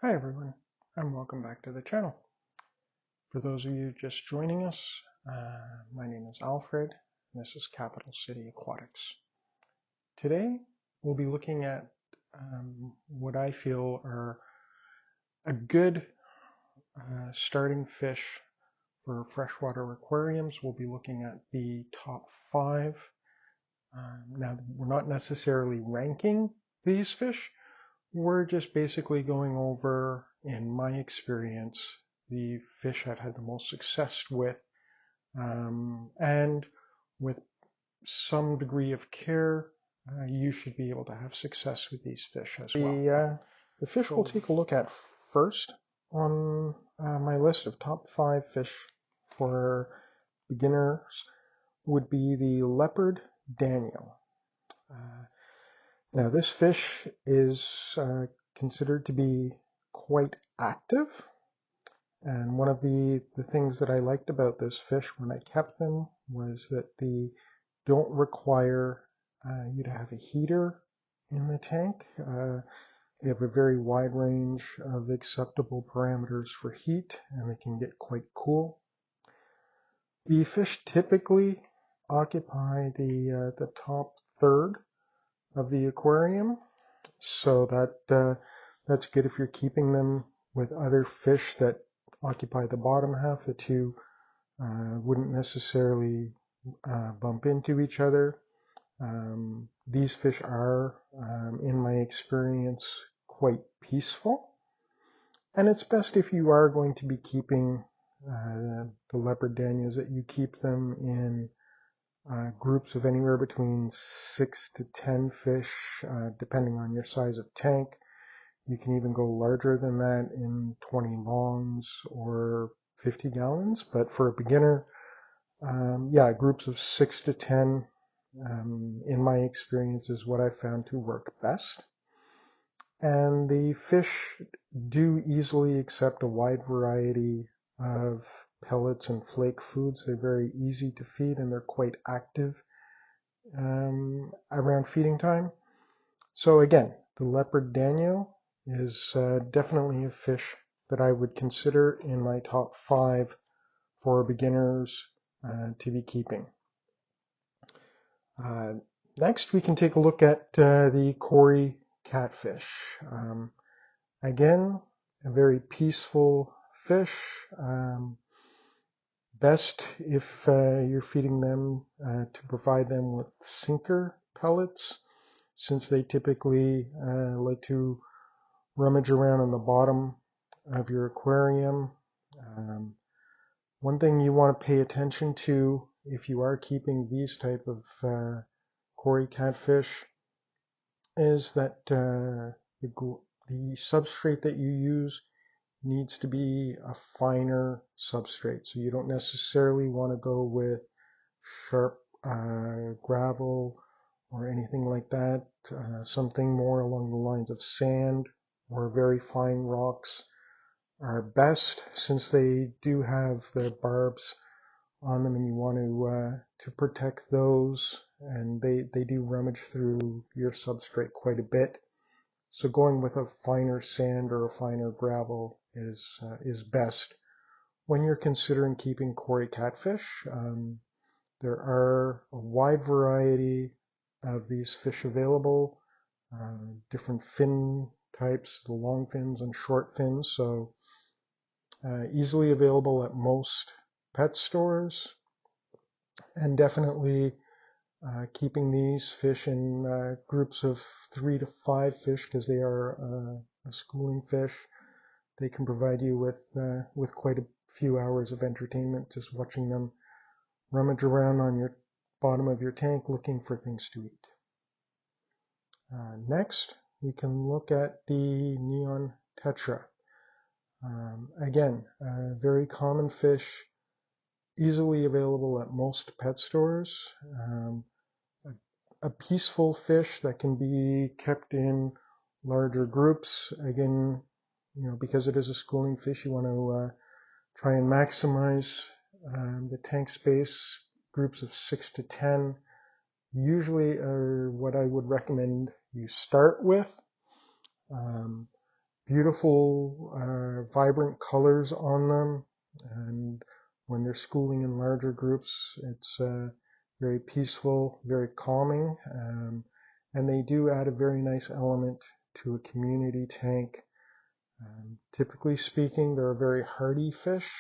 Hi everyone, and welcome back to the channel. For those of you just joining us, my name is Alfred, and this is Capital City Aquatics. Today, we'll be looking at what I feel are a good starting fish for freshwater aquariums. We'll be looking at the top 5. Now, we're not necessarily ranking these fish. We're just basically going over, in my experience, the fish I've had the most success with, and with some degree of care, you should be able to have success with these fish as well. The fish we'll take a look at first on my list of top 5 fish for beginners would be the leopard daniel. Now this fish is considered to be quite active, and one of the things that I liked about this fish when I kept them was that they don't require you to have a heater in the tank. They have a very wide range of acceptable parameters for heat, and they can get quite cool. The fish typically occupy the top third of the aquarium, so that's good if you're keeping them with other fish that occupy the bottom half. The two wouldn't necessarily bump into each other. These fish are, in my experience, quite peaceful, and it's best if you are going to be keeping the leopard daniels that you keep them in groups of anywhere between 6 to 10 fish, depending on your size of tank. You can even go larger than that in 20 longs or 50 gallons. But for a beginner, groups of 6 to 10, in my experience, is what I found to work best. And the fish do easily accept a wide variety of pellets and flake foods. They're very easy to feed, and they're quite active around feeding time. So again, the leopard daniel is definitely a fish that I would consider in my top 5 for beginners to be keeping. Next, we can take a look at the Cory catfish. Again, a very peaceful fish. Best if you're feeding them to provide them with sinker pellets, since they typically like to rummage around on the bottom of your aquarium. One thing you want to pay attention to if you are keeping these type of Cory catfish is that the substrate that you use needs to be a finer substrate. So you don't necessarily want to go with sharp gravel or anything like that. Something more along the lines of sand or very fine rocks are best, since they do have the barbs on them, and you want to protect those, and they do rummage through your substrate quite a bit. So going with a finer sand or a finer gravel is best when you're considering keeping Cory catfish. There are a wide variety of these fish available, different fin types, the long fins and short fins, so easily available at most pet stores, and definitely keeping these fish in groups of 3 to 5 fish, because they are a schooling fish. They can provide you with quite a few hours of entertainment just watching them rummage around on your bottom of your tank looking for things to eat. Next, we can look at the neon tetra. Again, a very common fish, easily available at most pet stores. A peaceful fish that can be kept in larger groups. Again, because it is a schooling fish, you want to try and maximize the tank space. Groups of 6 to 10 usually are what I would recommend you start with. beautiful, vibrant colors on them, and when they're schooling in larger groups, it's very peaceful, very calming, and they do add a very nice element to a community tank. Typically speaking, they're a very hardy fish,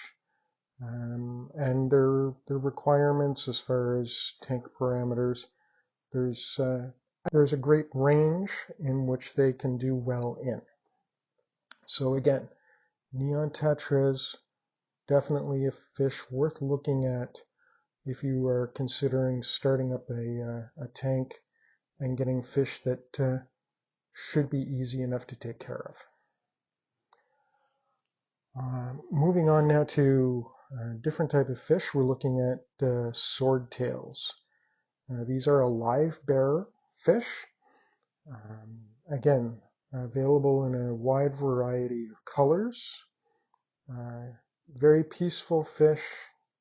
and their requirements as far as tank parameters, there's a great range in which they can do well in. So again, neon tetras, definitely a fish worth looking at if you are considering starting up a tank and getting fish that should be easy enough to take care of. Moving on now to a different type of fish, we're looking at swordtails. These are a live bear fish. Again, available in a wide variety of colors. Very peaceful fish,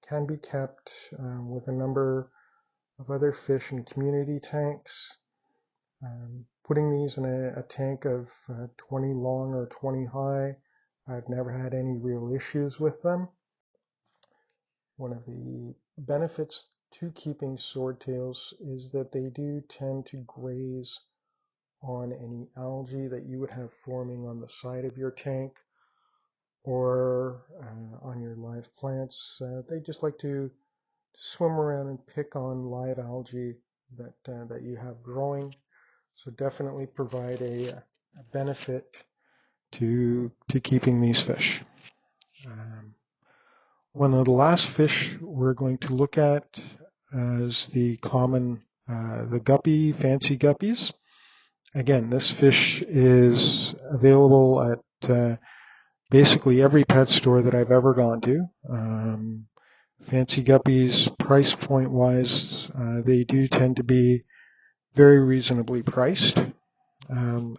can be kept with a number of other fish in community tanks. Putting these in a tank of 20 long or 20 high, I've never had any real issues with them. One of the benefits to keeping swordtails is that they do tend to graze on any algae that you would have forming on the side of your tank or on your live plants. They just like to swim around and pick on live algae that you have growing. So definitely provide a benefit to keeping these fish. One of the last fish we're going to look at is the common, the guppy, fancy guppies. Again, this fish is available at basically every pet store that I've ever gone to. Fancy guppies, price point wise, they do tend to be very reasonably priced.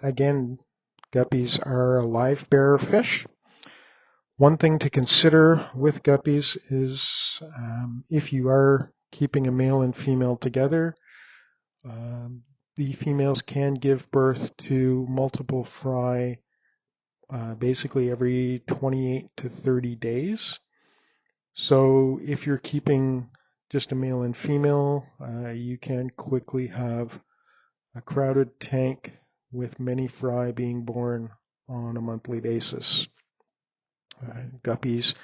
Again, guppies are a live bear fish. One thing to consider with guppies is if you are keeping a male and female together, the females can give birth to multiple fry basically every 28 to 30 days. So if you're keeping just a male and female, you can quickly have a crowded tank with many fry being born on a monthly basis. Guppies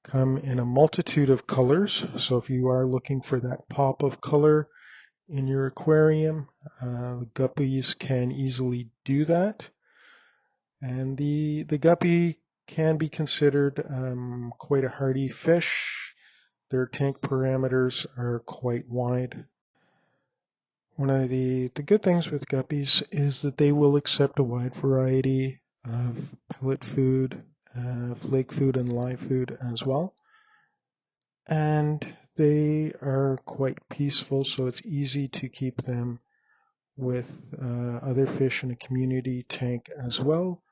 come in a multitude of colors, so if you are looking for that pop of color in your aquarium, guppies can easily do that. And the guppy can be considered quite a hardy fish. Their tank parameters are quite wide. One of the good things with guppies is that they will accept a wide variety of pellet food, flake food, and live food as well. And they are quite peaceful, so it's easy to keep them with other fish in a community tank as well.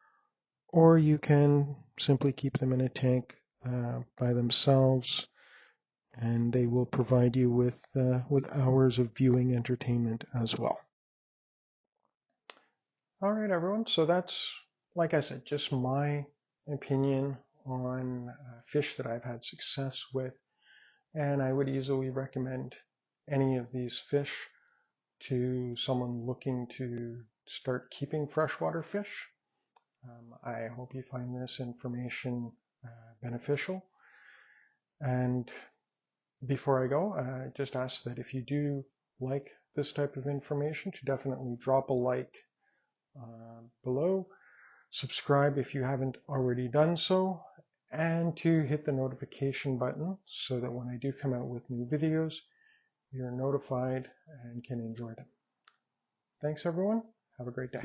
Or you can simply keep them in a tank by themselves, and they will provide you with hours of viewing entertainment as well. All right, everyone. So that's, like I said, just my opinion on fish that I've had success with, and I would easily recommend any of these fish to someone looking to start keeping freshwater fish. I hope you find this information beneficial. And before I go, I just ask that if you do like this type of information, to definitely drop a like below, subscribe if you haven't already done so, and to hit the notification button so that when I do come out with new videos, you're notified and can enjoy them. Thanks everyone. Have a great day.